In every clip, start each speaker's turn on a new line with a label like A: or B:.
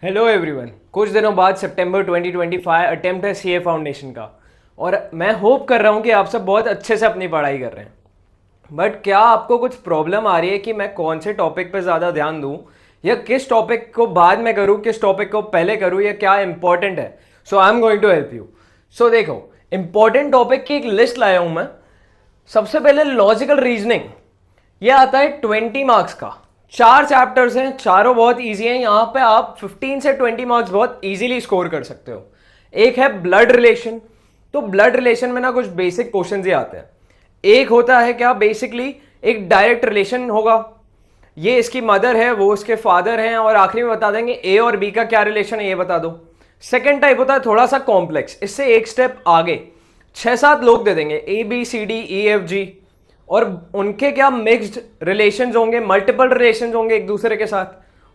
A: Hello everyone. कुछ दिनों बाद सितंबर 2025 अटेम्प्ट है सीए फाउंडेशन का और मैं होप कर रहा हूँ कि आप सब बहुत अच्छे से अपनी पढ़ाई कर रहे हैं। बट क्या आपको कुछ प्रॉब्लम आ रही है कि मैं कौन से टॉपिक पे ज़्यादा ध्यान दूँ या किस टॉपिक को बाद में करूँ, किस टॉपिक को पहले करूँ या क्या इंपॉर्टेंट है? So I am going to help you. So देखो, इंपॉर्टेंट टॉपिक की एक लिस्ट लाया हूँ मैं। सबसे पहले लॉजिकल रीजनिंग, ये आता है 20 मार्क्स का। 4 चैप्टर्स हैं, चारों बहुत इजी हैं। यहाँ पे आप 15 से 20 मार्क्स बहुत इजीली स्कोर कर सकते हो। एक है ब्लड रिलेशन। तो ब्लड रिलेशन में ना कुछ बेसिक क्वेश्चंस ही आते हैं। एक होता है क्या, बेसिकली एक डायरेक्ट रिलेशन होगा, ये इसकी मदर है, वो इसके फादर हैं, और आखिरी में बता देंगे ए और बी का क्या रिलेशन है, ये बता दो। सेकेंड टाइप होता है थोड़ा सा कॉम्प्लेक्स, इससे एक स्टेप आगे 6-7 लोग दे देंगे, A B C D E F G, और उनके क्या मिक्स्ड रिलेशंस होंगे, मल्टीपल रिलेशंस होंगे एक दूसरे के साथ,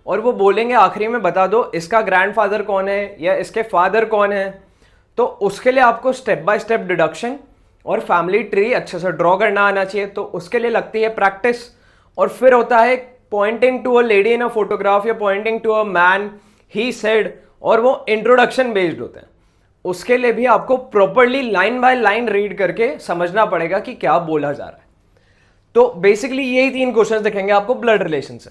A: और वो बोलेंगे आखिरी में बता दो इसका ग्रैंडफादर कौन है या इसके फादर कौन है। तो उसके लिए आपको स्टेप बाय स्टेप डिडक्शन और फैमिली ट्री अच्छे से ड्रॉ करना आना चाहिए। तो उसके लिए लगती है प्रैक्टिस। और फिर होता है pointing to a lady in a photograph या pointing to a man, he said, और वो इंट्रोडक्शन बेस्ड होते हैं। उसके लिए भी आपको properly line by line read करके समझना पड़ेगा कि क्या बोला जा रहा है। तो बेसिकली यही 3 क्वेश्चंस दिखेंगे आपको ब्लड रिलेशन से।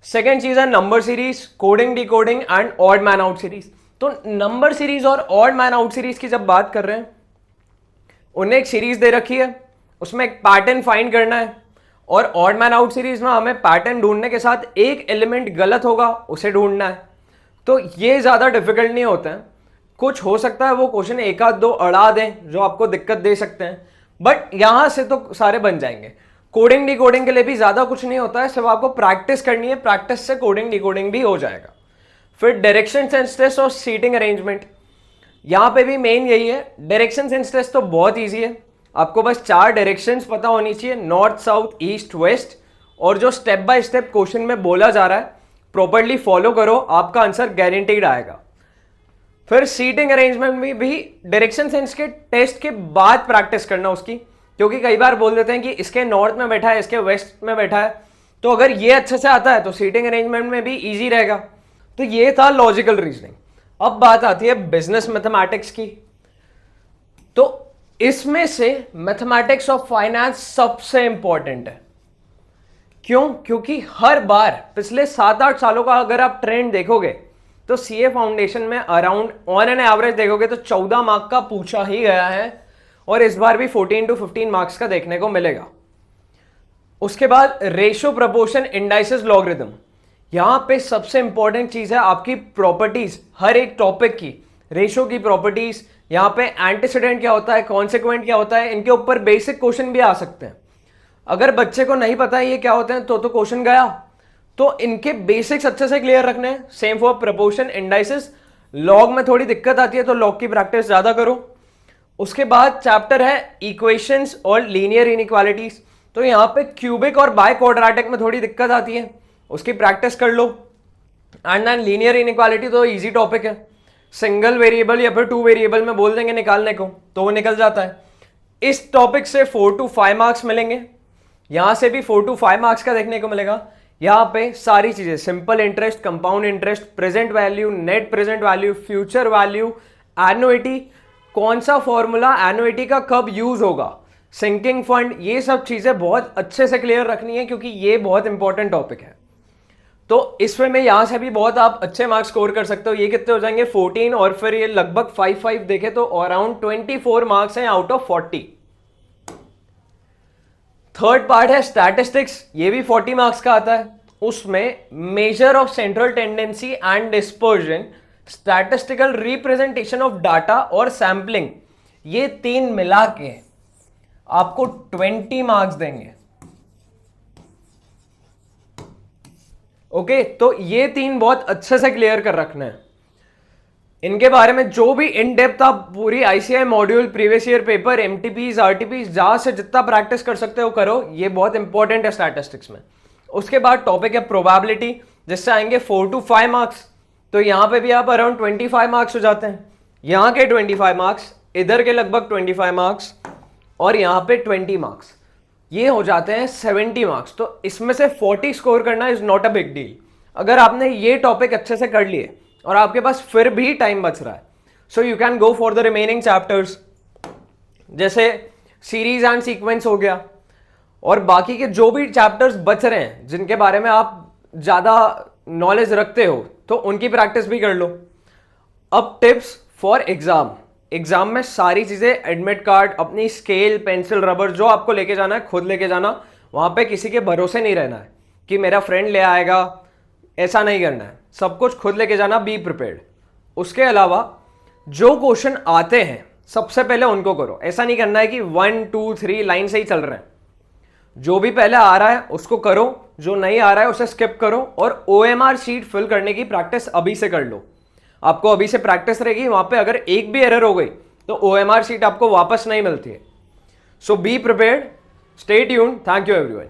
A: सेकेंड चीज है number series, coding decoding and odd man out series. तो नंबर सीरीज और ऑड मैन आउट सीरीज की जब बात कर रहे हैं, उन्हें एक सीरीज दे रखी है, उसमें एक पैटर्न फाइंड करना है, और ऑड मैन आउट सीरीज में हमें पैटर्न ढूंढने के साथ एक एलिमेंट गलत होगा उसे ढूंढना है। तो ये ज्यादा डिफिकल्ट नहीं होता है। कुछ हो सकता है वो क्वेश्चन एक आध दो अड़ा दें जो आपको दिक्कत दे सकते हैं, बट यहां से तो सारे बन जाएंगे। कोडिंग डिकोडिंग के लिए भी ज्यादा कुछ नहीं होता है, सिर्फ आपको प्रैक्टिस करनी है, प्रैक्टिस से कोडिंग डिकोडिंग भी हो जाएगा। फिर डायरेक्शन सेंस टेस्ट और सीटिंग अरेंजमेंट, यहां पे भी मेन यही है। डायरेक्शन सेंस टेस्ट तो बहुत इजी है, आपको बस 4 डायरेक्शंस पता होनी चाहिए, नॉर्थ साउथ ईस्ट वेस्ट, और जो स्टेप बाय स्टेप क्वेश्चन में बोला जा रहा है प्रॉपरली फॉलो करो, आपका आंसर गारंटीड आएगा। फिर सीटिंग अरेंजमेंट में भी डायरेक्शन सेंस के टेस्ट के बाद प्रैक्टिस करना उसकी, क्योंकि कई बार बोल देते हैं कि इसके नॉर्थ में बैठा है, इसके वेस्ट में बैठा है। तो अगर ये अच्छे से आता है तो सीटिंग अरेंजमेंट में भी इजी रहेगा। तो ये था लॉजिकल रीजनिंग। अब बात आती है बिजनेस मैथमेटिक्स की। तो इसमें से मैथमेटिक्स ऑफ फाइनेंस सबसे इंपॉर्टेंट है। क्यों? क्योंकि हर बार पिछले 7-8 सालों का अगर आप ट्रेंड देखोगे तो सीए फाउंडेशन में अराउंड ऑन एन एवरेज देखोगे तो 14 मार्क का पूछा ही गया है, और इस बार भी 14 to 15 मार्क्स का देखने को मिलेगा। उसके बाद रेशियो, प्रोपोर्शन, इंडाइसेस, लॉगरिथम। यहां पे सबसे इंपॉर्टेंट चीज है आपकी प्रॉपर्टीज, हर एक टॉपिक की रेशियो की प्रॉपर्टीज। यहां पे एंटीसीडेंट क्या होता है, कॉन्सिक्वेंट क्या होता है, इनके ऊपर बेसिक क्वेश्चन भी आ सकते हैं। अगर बच्चे को नहीं पता है ये क्या होते हैं तो क्वेश्चन गया। तो इनके बेसिक्स अच्छे से क्लियर रखने हैं। Same for proportion, indices. Log में थोड़ी दिक्कत आती है तो लॉग की प्रैक्टिस ज्यादा करो। उसके बाद चैप्टर है इक्वेशंस और लीनियर इनइक्वालिटीज। तो यहां पे क्यूबिक और बाय क्वाड्रेटिक में थोड़ी दिक्कत आती है, उसकी प्रैक्टिस कर लो। एंड देन लीनियर इनइक्वालिटी तो इजी टॉपिक है, सिंगल वेरिएबल या फिर 2 वेरिएबल में बोल देंगे निकालने को तो वो निकल जाता है। इस टॉपिक से 4 to 5 मार्क्स मिलेंगे, यहां से भी 4 to 5 मार्क्स का देखने को मिलेगा। यहां पे सारी चीजें, simple interest, compound interest, present value, net present value, future value, annuity, कौन सा फॉर्मूला एन्युइटी का कब यूज होगा, सिंकिंग फंड, ये सब चीजें बहुत अच्छे से क्लियर रखनी है क्योंकि ये बहुत इंपॉर्टेंट टॉपिक है। तो इसमें में यहां से भी बहुत आप अच्छे मार्क्स स्कोर कर सकते हो। ये कितने हो जाएंगे 14, और फिर ये लगभग 5 देखे तो अराउंड 24 मार्क्स हैं आउट ऑफ 40। थर्ड पार्ट है स्टैटिस्टिक्स, ये भी 40 मार्क्स का आता है। उसमें measure of central tendency and dispersion, statistical representation of data और सैंपलिंग, ये 3 मिला के आपको 20 मार्क्स देंगे। ओके, तो ये 3 बहुत अच्छे से क्लियर कर रखना है। इनके बारे में जो भी इन डेप्थ आप पूरी ICI module, previous year paper, MTPs, RTPs, जहां से जितना प्रैक्टिस कर सकते हो करो, ये बहुत इंपॉर्टेंट है स्टैटिस्टिक्स में। उसके बाद टॉपिक है प्रोबेबिलिटी, जिससे आएंगे 4 to 5 मार्क्स। तो यहां पे भी आप अराउंड 25 मार्क्स हो जाते हैं। यहां के 25 मार्क्स, इधर के लगभग 25 मार्क्स, और यहां पे 20 मार्क्स, ये हो जाते हैं 70 मार्क्स। तो इसमें से 40 स्कोर करना is not a big deal. अगर आपने ये टॉपिक अच्छे से कर लिए और आपके पास फिर भी टाइम बच रहा है, so you can go for the remaining chapters, जैसे सीरीज एंड सीक्वेंस हो गया, और बाकी के जो भी चैप्टर्स बच रहे हैं जिनके बारे में आप ज़्यादा नॉलेज रखते हो, तो उनकी प्रैक्टिस भी कर लो। अब टिप्स फॉर एग्जाम में सारी चीज़ें, एडमिट कार्ड, अपनी स्केल, पेंसिल, रबर, जो आपको लेके जाना है खुद लेके जाना। वहाँ पे किसी के भरोसे नहीं रहना है कि मेरा फ्रेंड ले आएगा, ऐसा नहीं करना है, सब कुछ खुद लेके जाना, बी प्रिपेयर्ड। उसके अलावा जो क्वेश्चन आते हैं सबसे पहले उनको करो, ऐसा नहीं करना है कि 1 2 3 लाइन से ही चल रहे हैं। जो भी पहले आ रहा है उसको करो, जो नहीं आ रहा है उसे स्किप करो, और OMR शीट फिल करने की प्रैक्टिस अभी से कर लो। आपको अभी से प्रैक्टिस रहेगी, वहां पे अगर एक भी एरर हो गई तो OMR शीट आपको वापस नहीं मिलती है। So be prepared, stay tuned, thank you everyone.